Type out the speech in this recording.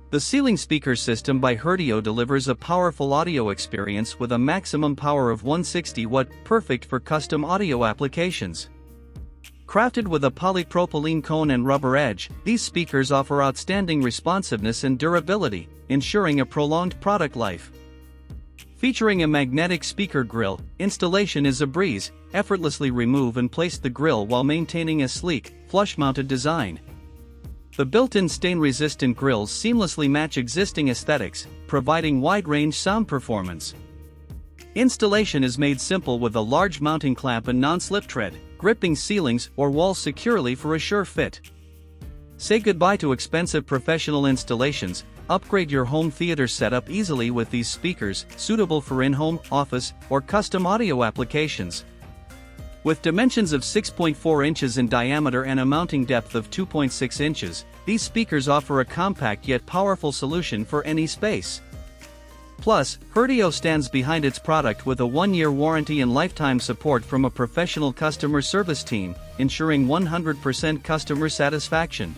The ceiling speaker system by Herdio delivers a powerful audio experience with a maximum power of 160 watt, perfect for custom audio applications. Crafted with a polypropylene cone and rubber edge, these speakers offer outstanding responsiveness and durability, ensuring a prolonged product life. Featuring a magnetic speaker grille, installation is a breeze. Effortlessly remove and place the grille while maintaining a sleek, flush-mounted design. The built-in stain-resistant grilles seamlessly match existing aesthetics, providing wide-range sound performance. Installation is made simple with a large mounting clamp and non-slip thread, gripping ceilings or walls securely for a sure fit. Say goodbye to expensive professional installations. Upgrade your home theater setup easily with these speakers, suitable for in-home, office, or custom audio applications. With dimensions of 6.4 inches in diameter and a mounting depth of 2.6 inches, these speakers offer a compact yet powerful solution for any space. Plus, Herdio stands behind its product with a 1-year warranty and lifetime support from a professional customer service team, ensuring 100% customer satisfaction.